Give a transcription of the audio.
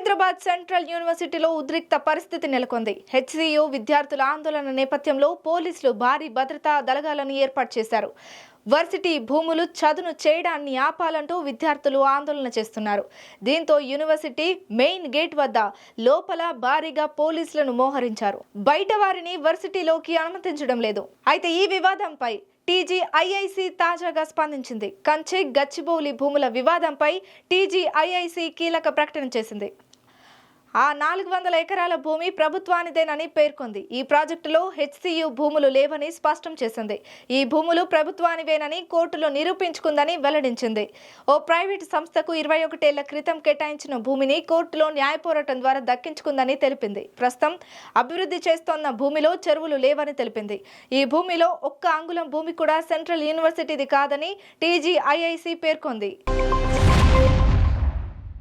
Secunderabad central యూనివర్సిటీలో ఉద్రిక్త పరిస్థితి నెలకొంది. హెచ్సియు విద్యార్థుల ఆందోళన నేపథ్యంలో పోలీసులు భారీ భద్రతా దళాలను ఏర్పాటు చేశారు. వర్సిటీ భూములు చదును చేయడాన్ని ఆపాలంటూ విద్యార్థులు ఆందోళన చేస్తున్నారు. దీంతో యూనివర్సిటీ మెయిన్ గేట్ వద్ద లోపల భారీగా పోలీసులను మోహరించారు. బయట వారిని వర్సిటీలోకి అనుమతించడం లేదు. అయితే ఈ వివాదంపై టీజీఐఐసీ తాజాగా స్పందించింది. కంచి గచ్చిబౌలి భూముల వివాదంపై టీజీఐఐసీ కీలక ప్రకటన చేసింది. ఆ 400 ఎకరాల భూమి ప్రభుత్వానిదేనని పేర్కొంది. ఈ ప్రాజెక్టులో హెచ్సియు భూములు లేవని స్పష్టం చేసింది. ఈ భూములు ప్రభుత్వానివేనని కోర్టులో నిరూపించుకుందని వెల్లడించింది. ఓ ప్రైవేటు సంస్థకు 21 ఏళ్ల క్రితం కేటాయించిన భూమిని కోర్టులో న్యాయ పోరాటం ద్వారా దక్కించుకుందని తెలిపింది. ప్రస్తుతం అభివృద్ధి చేస్తోన్న భూమిలో చెరువులు లేవని తెలిపింది. ఈ భూమిలో ఒక్క అంగుళం భూమి కూడా సెంట్రల్ యూనివర్సిటీది కాదని టీజీఐఐసీ పేర్కొంది.